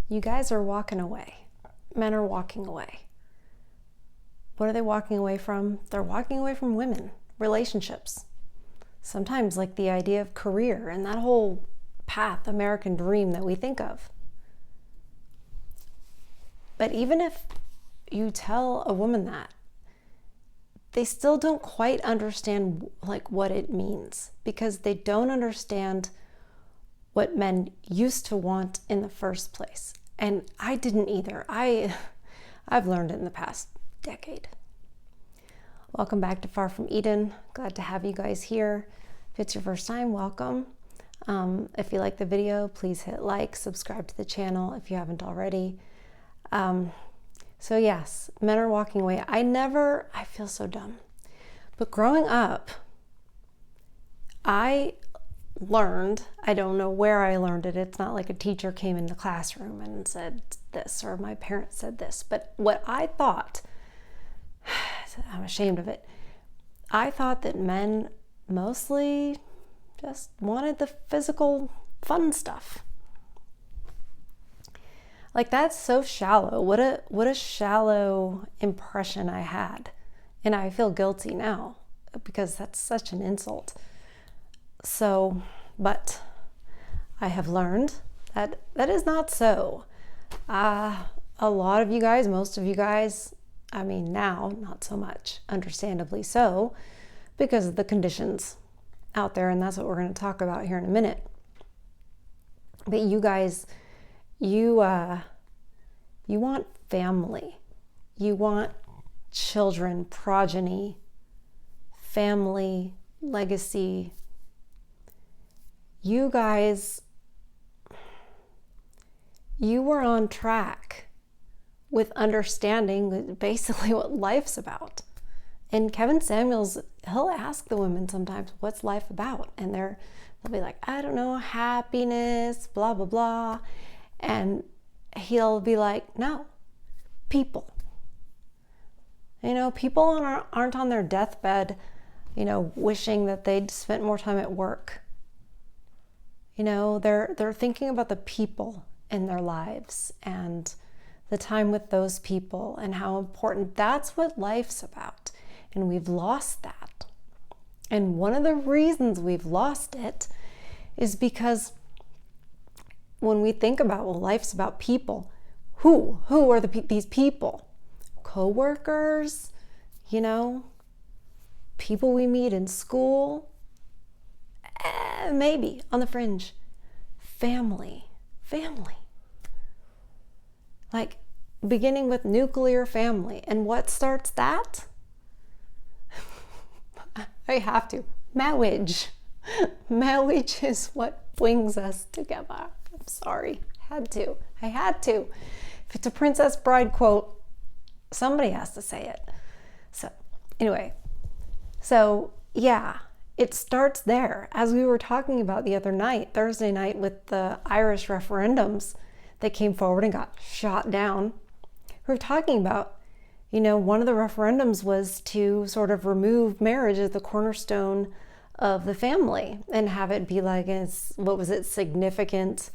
You guys are walking away. Men are walking away. What are they walking away from? They're walking away from women, relationships. Sometimes like the idea of career and that whole path, American dream that we think of. But even if you tell a woman that, they still don't quite understand like what it means, because they don't understand what men used to want in the first place. And I didn't either. I've learned it in the past decade. Welcome back to Far From Eden. Glad to have you guys here. If it's your first time, welcome. If you like the video, please hit like, subscribe to the channel if you haven't already. So yes, men are walking away. I feel so dumb. But growing up, I learned, I don't know where I learned it. It's not like a teacher came in the classroom and said this, or my parents said this. But what I thought, I'm ashamed of it, I thought that men mostly just wanted the physical fun stuff. Like, that's so shallow. What a shallow impression I had. And I feel guilty now because that's such an insult. So, but I have learned that that is not so. A lot of you guys, most of you guys, I mean now, not so much, understandably so, because of the conditions out there, and that's what we're going to talk about here in a minute. But you guys, you want family. You want children, progeny, family, legacy. You guys, you were on track with understanding basically what life's about. And Kevin Samuels, he'll ask the women sometimes, what's life about? And they'll be like, I don't know, happiness, blah, blah, blah. And he'll be like, no, people. You know, people aren't on their deathbed, you know, wishing that they'd spent more time at work. You know, they're thinking about the people in their lives and the time with those people and how important. That's what life's about. And we've lost that. And one of the reasons we've lost it is because when we think about, well, life's about people, who are these people? Co-workers, you know, people we meet in school, maybe on the fringe. Family. Like, beginning with nuclear family. And what starts that? I have to. Marriage. Marriage is what brings us together. I'm sorry. I had to. If it's a Princess Bride quote, somebody has to say it. So, anyway. So, yeah. It starts there. As we were talking about the other night, Thursday night, with the Irish referendums that came forward and got shot down. We were talking about, you know, one of the referendums was to sort of remove marriage as the cornerstone of the family and have it be like significant,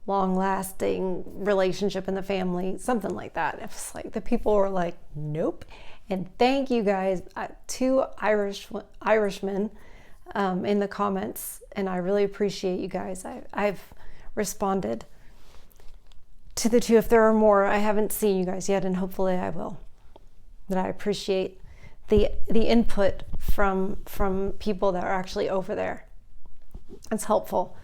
long-lasting relationship in the family, something like that. It was like the people were like, nope. And thank you guys, 2 Irishmen in the comments, and I really appreciate you guys. I've responded to the 2. If there are more, I haven't seen you guys yet, and hopefully I will. But I appreciate the input from people that are actually over there. It's helpful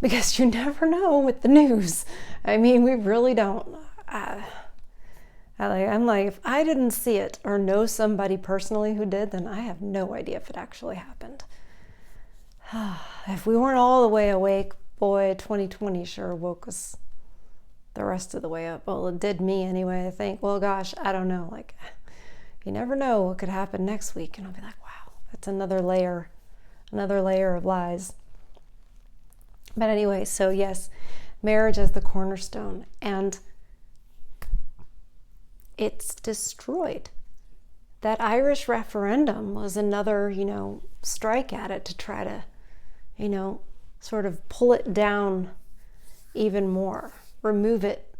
because you never know with the news. I mean, we really don't. I'm like, if I didn't see it or know somebody personally who did, then I have no idea if it actually happened. If we weren't all the way awake, boy, 2020 sure woke us the rest of the way up. Well, it did me anyway, I think. Well, gosh, I don't know. Like, you never know what could happen next week. And I'll be like, wow, that's another layer of lies. But anyway, so yes, marriage as the cornerstone. And it's destroyed. That Irish referendum was another, strike at it to try to, sort of pull it down even more, remove it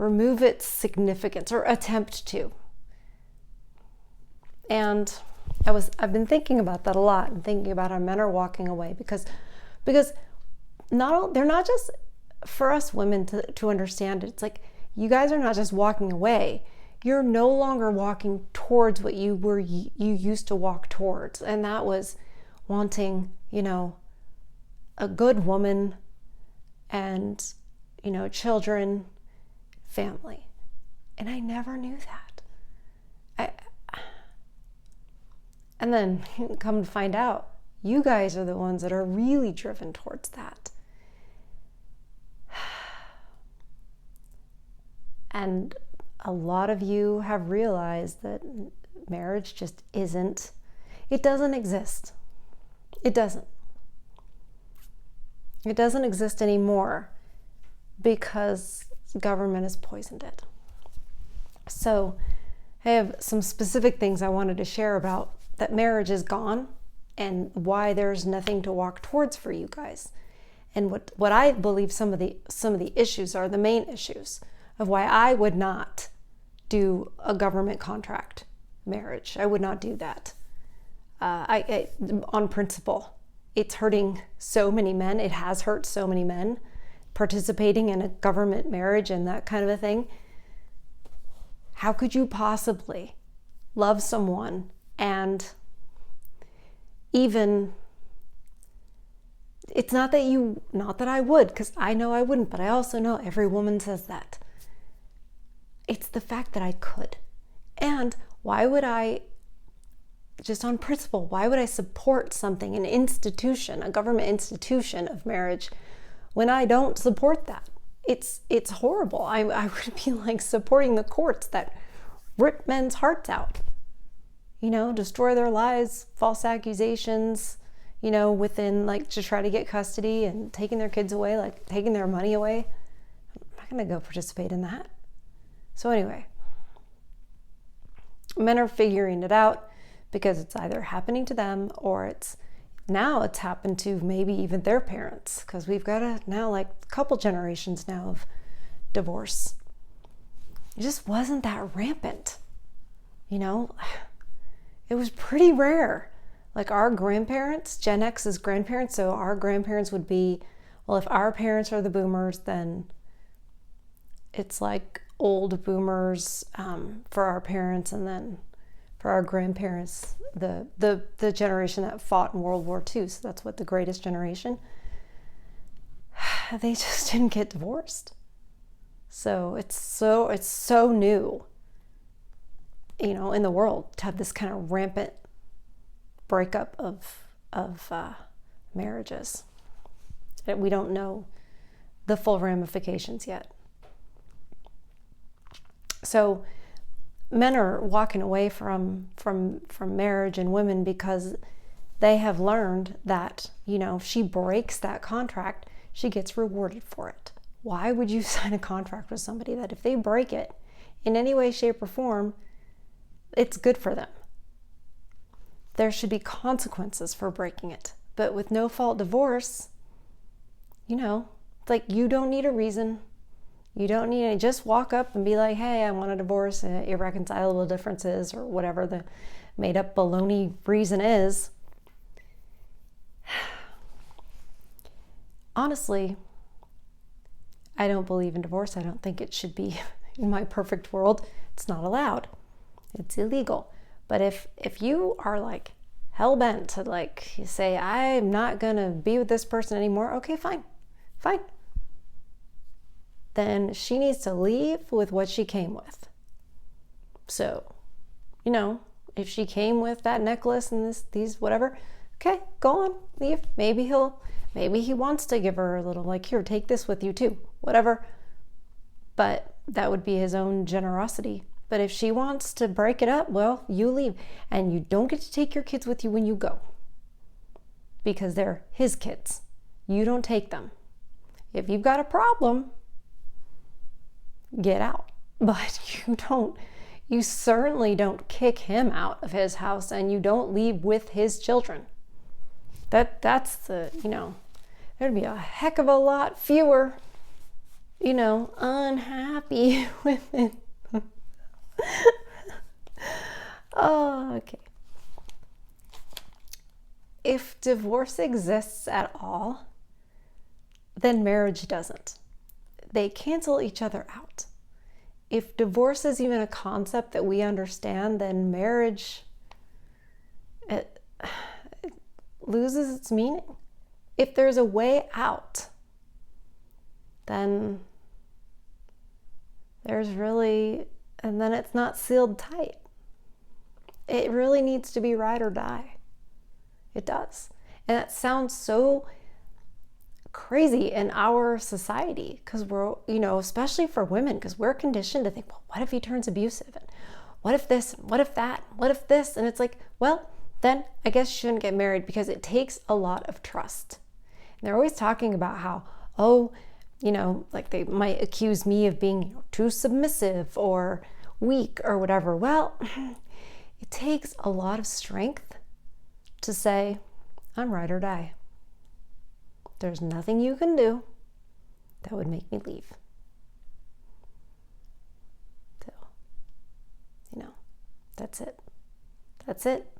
remove its significance, or attempt to. And I've been thinking about that a lot, and thinking about how men are walking away because they're not just for us women to understand it. It's like, you guys are not just walking away, you're no longer walking towards what you used to walk towards, and that was wanting, a good woman and, children, family. And I never knew that. And then come to find out, you guys are the ones that are really driven towards that. And a lot of you have realized that marriage just it doesn't exist. It doesn't. It doesn't exist anymore because government has poisoned it. So I have some specific things I wanted to share about that marriage is gone and why there's nothing to walk towards for you guys. And what I believe some of the issues are, the main issues of why I would not do a government contract marriage. I would not do that. I on principle. It's hurting so many men. It has hurt so many men participating in a government marriage and that kind of a thing. How could you possibly love someone and even, it's not that I would, because I know I wouldn't, but I also know every woman says that. It's the fact that I could. And why would I, just on principle, why would I support something, an institution, a government institution of marriage, when I don't support that? It's horrible. I would be like supporting the courts that rip men's hearts out, destroy their lives, false accusations, within, to try to get custody and taking their kids away, taking their money away. I'm not going to go participate in that. So anyway, men are figuring it out because it's either happening to them or it's happened to maybe even their parents, because we've got a couple generations now of divorce. It just wasn't that rampant, It was pretty rare. Our grandparents, Gen X's grandparents, so our grandparents would be, well, if our parents are the boomers, then it's old boomers for our parents, and then for our grandparents, the generation that fought in World War II, so that's what the greatest generation, they just didn't get divorced. So it's so new, in the world to have this kind of rampant breakup of marriages. We don't know the full ramifications yet. So men are walking away from marriage and women because they have learned that, if she breaks that contract, she gets rewarded for it. Why would you sign a contract with somebody that if they break it in any way, shape, or form, it's good for them? There should be consequences for breaking it. But with no fault divorce, you don't need a reason. You don't need to just walk up and be like, hey, I want a divorce, irreconcilable differences, or whatever the made up baloney reason is. Honestly, I don't believe in divorce. I don't think it should be. In my perfect world, it's not allowed. It's illegal. But if you are hell-bent to you say, I'm not gonna be with this person anymore, okay, fine. Then she needs to leave with what she came with. So, if she came with that necklace and these whatever, okay, go on, leave. Maybe he wants to give her a little, here, take this with you too, whatever. But that would be his own generosity. But if she wants to break it up, well, you leave. And you don't get to take your kids with you when you go, because they're his kids. You don't take them. If you've got a problem, get out. But you certainly don't kick him out of his house, and you don't leave with his children. That's there'd be a heck of a lot fewer unhappy women. Oh, okay. If divorce exists at all, then marriage doesn't. They cancel each other out. If divorce is even a concept that we understand, then marriage it loses its meaning. If there's a way out, then and then it's not sealed tight. It really needs to be ride or die. It does. And that sounds so crazy in our society because we're, especially for women, because we're conditioned to think, well, what if he turns abusive? And what if this? What if that? What if this? And it's like, well, then I guess you shouldn't get married because it takes a lot of trust. And they're always talking about how, like they might accuse me of being too submissive or weak or whatever. Well, it takes a lot of strength to say, I'm ride or die. There's nothing you can do that would make me leave. So, that's it. That's it.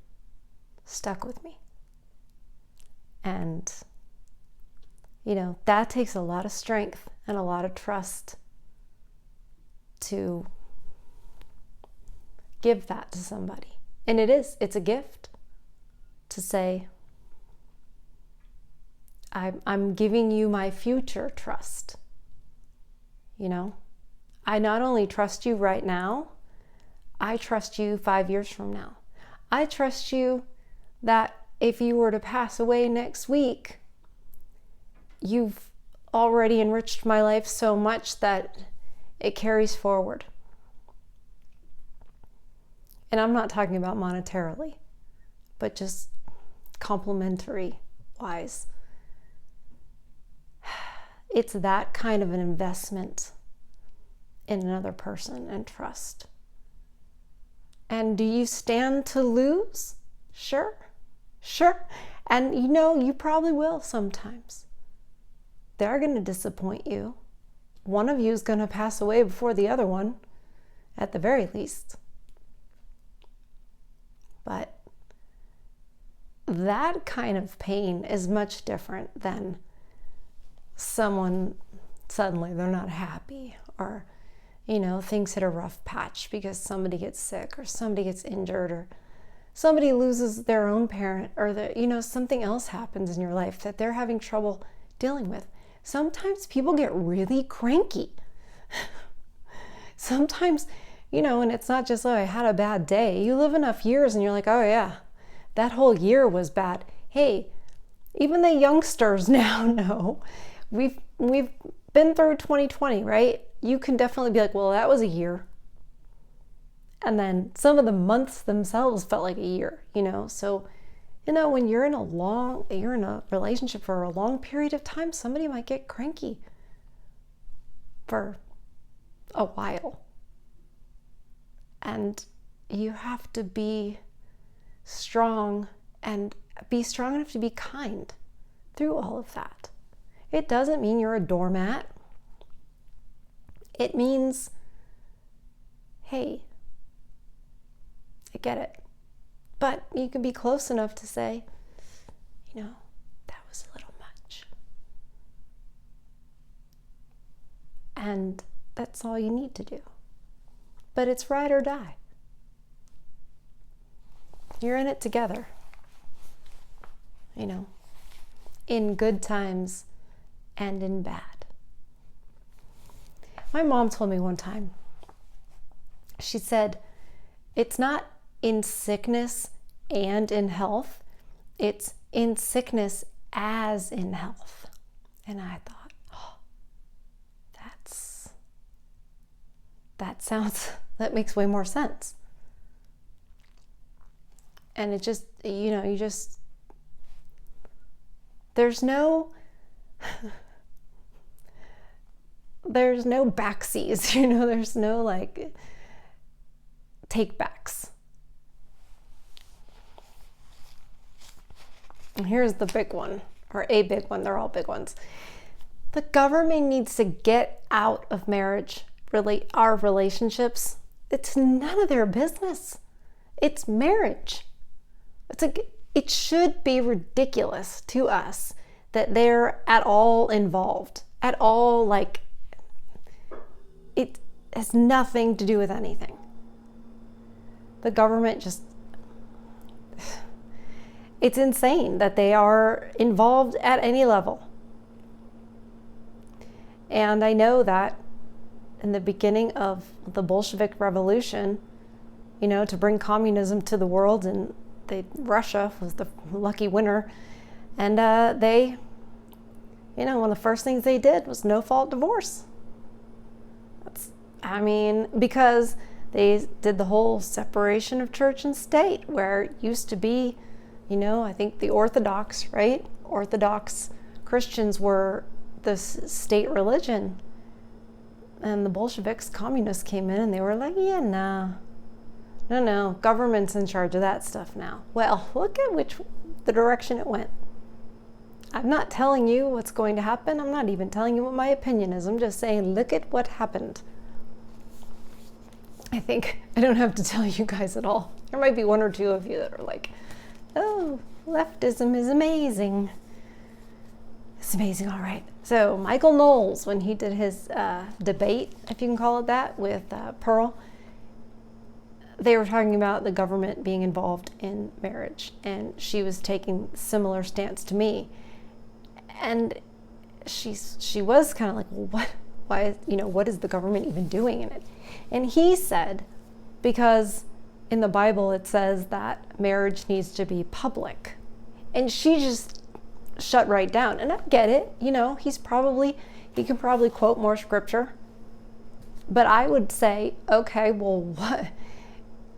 Stuck with me. And, that takes a lot of strength and a lot of trust to give that to somebody. And it's a gift to say, I'm giving you my future trust. I not only trust you right now, I trust you 5 years from now. I trust you that if you were to pass away next week, you've already enriched my life so much that it carries forward. And I'm not talking about monetarily, but just complementary wise. It's that kind of an investment in another person and trust. And do you stand to lose? Sure. And you probably will sometimes. They're going to disappoint you. One of you is going to pass away before the other one, at the very least. But that kind of pain is much different than someone suddenly they're not happy, or things hit a rough patch because somebody gets sick or somebody gets injured or somebody loses their own parent, or something else happens in your life that they're having trouble dealing with. Sometimes people get really cranky. Sometimes, and it's not just, I had a bad day. You live enough years and you're like, oh yeah, that whole year was bad. Hey, even the youngsters now know. We've been through 2020, right? You can definitely be like, well, that was a year. And then some of the months themselves felt like a year, So, when you're in a relationship for a long period of time, somebody might get cranky for a while. And you have to be strong and be strong enough to be kind through all of that. It doesn't mean you're a doormat. It means, hey, I get it. But you can be close enough to say, that was a little much. And that's all you need to do. But it's ride or die. You're in it together. In good times and in bad. My mom told me one time, she said, it's not in sickness and in health, it's in sickness as in health. And I thought, that makes way more sense. And it just, there's no backsies, there's no take backs. And here's the big one, or a big one, they're all big ones. The government needs to get out of marriage, our relationships. It's none of their business. It's marriage. It should be ridiculous to us that they're at all involved, at all. Like, it has nothing to do with anything. The government just, it's insane that they are involved at any level. And I know that in the beginning of the Bolshevik Revolution, to bring communism to the world, and Russia was the lucky winner. And they, one of the first things they did was no-fault divorce. Because they did the whole separation of church and state, where it used to be, I think the Orthodox, right? Orthodox Christians were the state religion. And the Bolsheviks, communists, came in and they were like, yeah, no, government's in charge of that stuff now. Well, look at the direction it went. I'm not telling you what's going to happen. I'm not even telling you what my opinion is. I'm just saying, look at what happened. I think I don't have to tell you guys at all. There might be one or two of you that are like, oh, leftism is amazing. It's amazing, all right. So Michael Knowles, when he did his debate, if you can call it that, with Pearl, they were talking about the government being involved in marriage, and she was taking similar stance to me. And she was kind of like, well, what is the government even doing in it? And he said, because in the Bible it says that marriage needs to be public. And she just shut right down. And I get it, he can probably quote more scripture. But I would say, okay, well, what?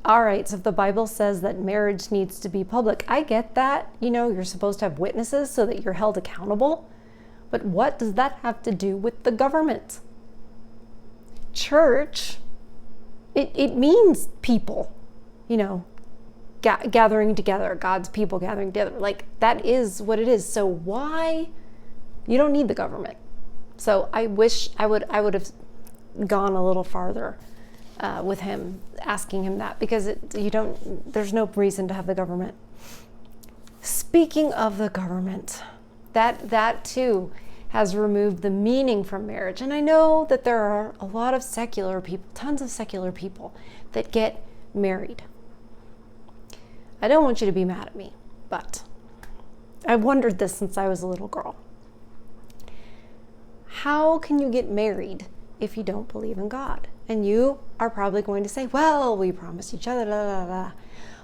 All right, so if the Bible says that marriage needs to be public, I get that. You're supposed to have witnesses so that you're held accountable. But what does that have to do with the government? Church, it means people, gathering together, God's people gathering together. Like, that is what it is. So why? You don't need the government. So I wish I would have gone a little farther with him, asking him that, because there's no reason to have the government. Speaking of the government, that too has removed the meaning from marriage. And I know that there are a lot of secular people, tons of secular people that get married. I don't want you to be mad at me, but I've wondered this since I was a little girl. How can you get married if you don't believe in God? And you are probably going to say, well, we promised each other, blah, blah, blah.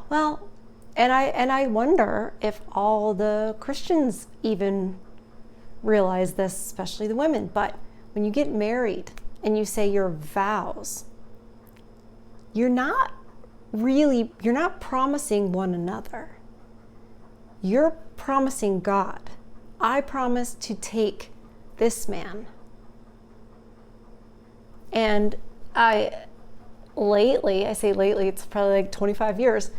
Well, and I wonder if all the Christians even realize this, especially the women. But when you get married and you say your vows, you're not promising one another. You're promising God. I promise to take this man. And I say lately, it's probably like 25 years,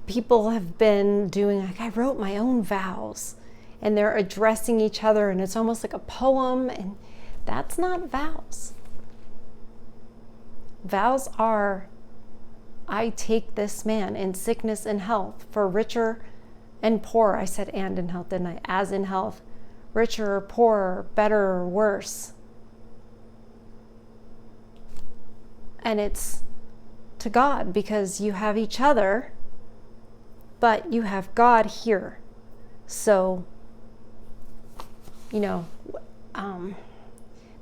people have been doing, like, I wrote my own vows, and they're addressing each other, and it's almost like a poem, and that's not vows. Vows are, I take this man in sickness and health, for richer and poorer. I said and in health, didn't I? As in health, richer or poorer, better or worse. And it's to God, because you have each other, but you have God here. So,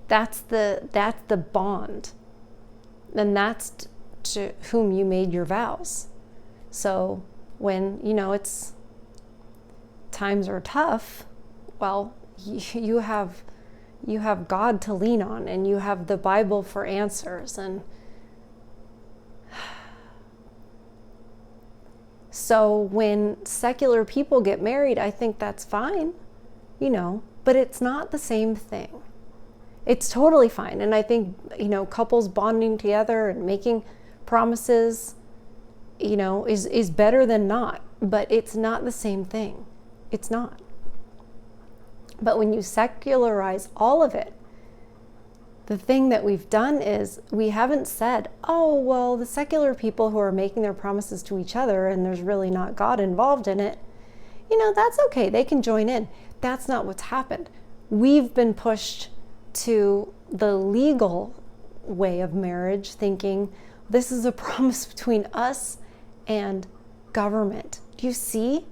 that's the bond. And that's to whom you made your vows. So when, it's times are tough, well, you have God to lean on, and you have the Bible for answers. And so when secular people get married, I think that's fine, but it's not the same thing. It's totally fine. And I think, couples bonding together and making promises, is better than not, but it's not the same thing. It's not. But when you secularize all of it, the thing that we've done is we haven't said, oh, well, the secular people who are making their promises to each other and there's really not God involved in it, that's okay. They can join in. That's not what's happened. We've been pushed to the legal way of marriage, thinking this is a promise between us and government. Do you see?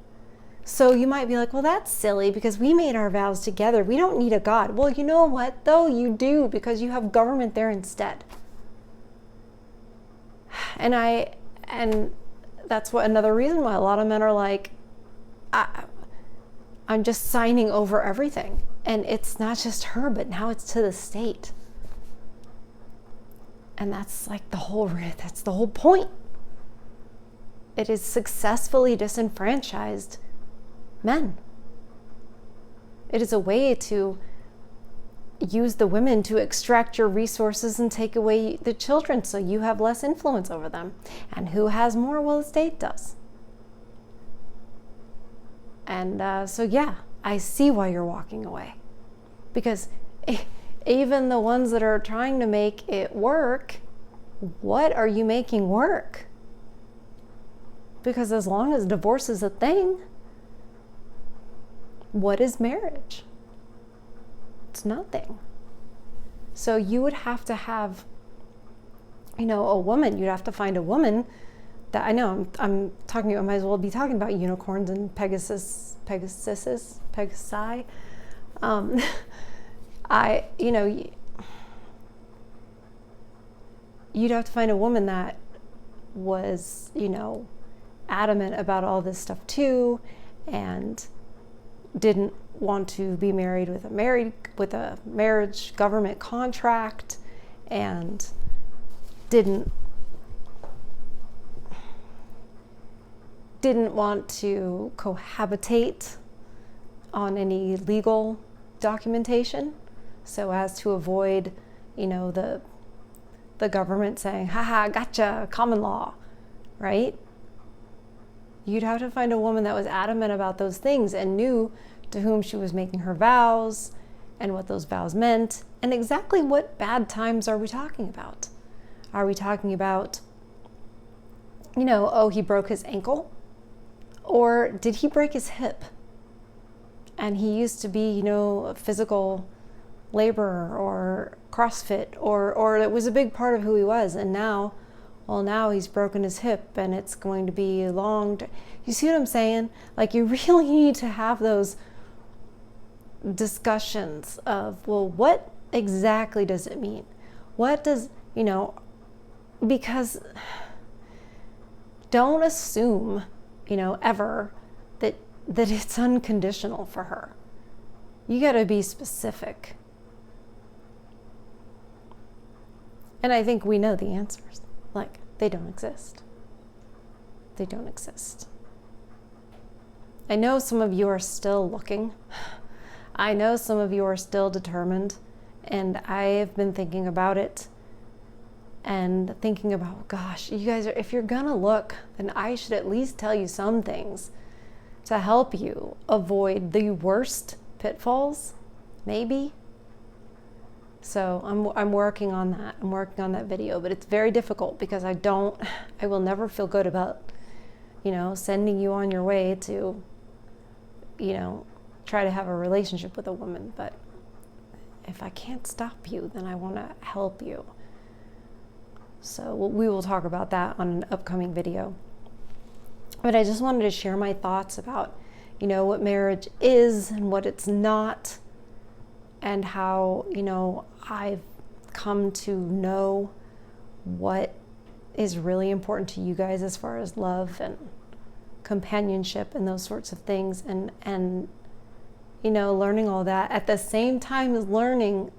So you might be like, well, that's silly because we made our vows together. We don't need a God. Well, you know what, though? You do, because you have government there instead. And that's another reason why a lot of men are like, I'm just signing over everything. And it's not just her, but now it's to the state. And that's the whole point. It is successfully disenfranchised men. It is a way to use the women to extract your resources and take away the children so you have less influence over them. And who has more? Well, the state does. And so yeah, I see why you're walking away. Because even the ones that are trying to make it work, what are you making work? Because as long as divorce is a thing, what is marriage? It's nothing. So you would have to have, a woman. You'd have to find a woman that, I know I'm talking, I might as well be talking about unicorns and Pegasi. You'd have to find a woman that was, adamant about all this stuff too, and didn't want to be married with a marriage government contract, and didn't want to cohabitate on any legal documentation, so as to avoid, the government saying, haha, gotcha, common law, right? You'd have to find a woman that was adamant about those things and knew to whom she was making her vows and what those vows meant, and exactly what bad times are we talking about. Are we talking about, he broke his ankle? Or did he break his hip? And he used to be, a physical laborer or CrossFit, or it was a big part of who he was. And now he's broken his hip and it's going to be long. You see what I'm saying? You really need to have those discussions of, well, what exactly does it mean? What does, because don't assume, ever that it's unconditional for her. You got to be specific. And I think we know the answers. They don't exist. They don't exist. I know some of you are still looking. I know some of you are still determined. And I have been thinking about it and thinking about, gosh, you guys, if you're gonna look, then I should at least tell you some things to help you avoid the worst pitfalls, maybe. So I'm working on that. I'm working on that video, but it's very difficult because I will never feel good about, sending you on your way to, try to have a relationship with a woman. But if I can't stop you, then I want to help you. So we will talk about that on an upcoming video. But I just wanted to share my thoughts about, what marriage is and what it's not, and how, I've come to know what is really important to you guys as far as love and companionship and those sorts of things, and learning all that at the same time as learning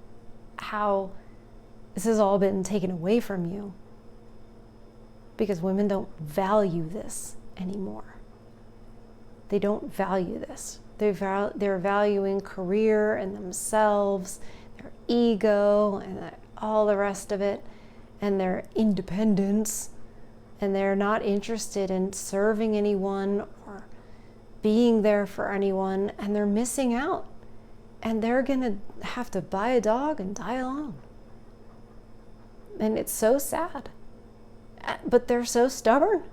how this has all been taken away from you because women don't value this anymore. They don't value this. They're valuing career and themselves, their ego, and all the rest of it, and their independence, and they're not interested in serving anyone or being there for anyone, and they're missing out. and they're gonna have to buy a dog and die alone. And it's so sad, but they're so stubborn.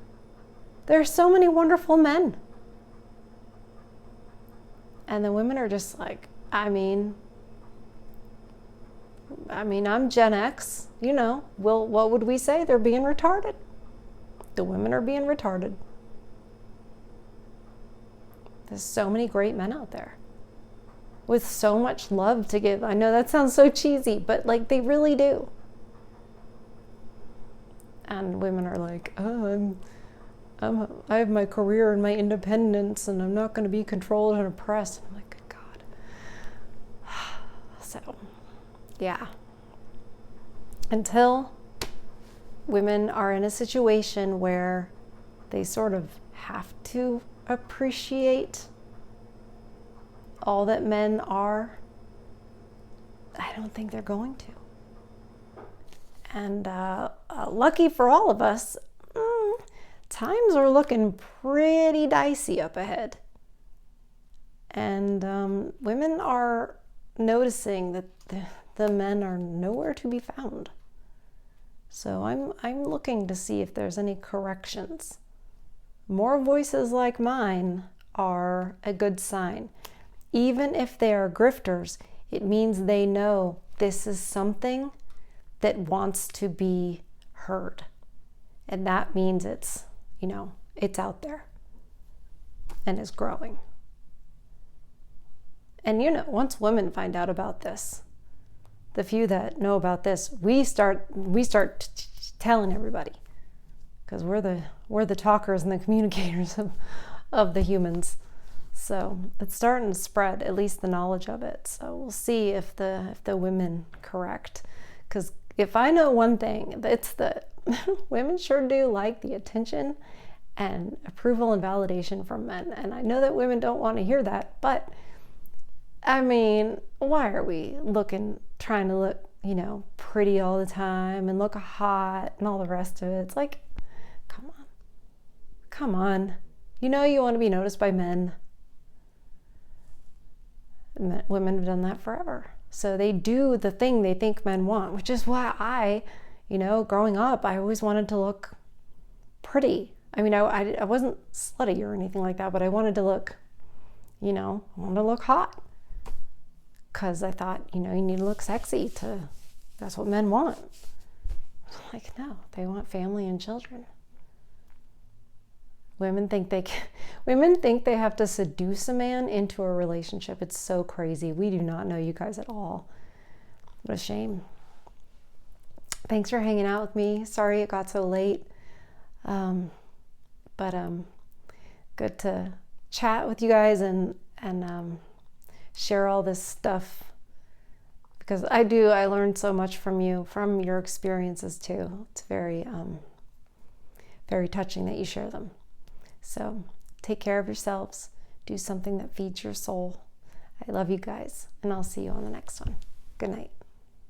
There are so many wonderful men, and the women are just like, I mean, I'm Gen X, what would we say? They're being retarded. The women are being retarded. There's so many great men out there with so much love to give. I know that sounds so cheesy, but like they really do. And women are like, oh, I have my career and my independence, and I'm not going to be controlled and oppressed. I'm like, good God. So, yeah. Until women are in a situation where they sort of have to appreciate all that men are, I don't think they're going to. And lucky for all of us, times are looking pretty dicey up ahead. And women are noticing that the men are nowhere to be found. So I'm looking to see if there's any corrections. More voices like mine are a good sign. Even if they are grifters, it means they know this is something that wants to be heard. And that means it's out there and is growing. And once women find out about this, the few that know about this, we start telling everybody, because we're the talkers and the communicators of the humans. So it's starting to spread, at least the knowledge of it. So we'll see if the women correct. Because if I know one thing, it's that women sure do like the attention and approval and validation from men. And I know that women don't want to hear that, but I mean, why are we trying to look, pretty all the time and look hot and all the rest of it? It's like, come on. You want to be noticed by men. Women have done that forever. So they do the thing they think men want, which is why I, growing up, I always wanted to look pretty. I mean, I wasn't slutty or anything like that, but I wanted to look, I wanted to look hot. Because I thought, you need to look sexy that's what men want. Like, no, they want family and children. Women think they have to seduce a man into a relationship. It's so crazy. We do not know you guys at all. What a shame. Thanks for hanging out with me. Sorry it got so late. But good to chat with you guys and share all this stuff, because I learned so much from you, from your experiences too. It's very, very touching that you share them. So take care of yourselves. Do something that feeds your soul. I love you guys, and I'll see you on the next one. Good night.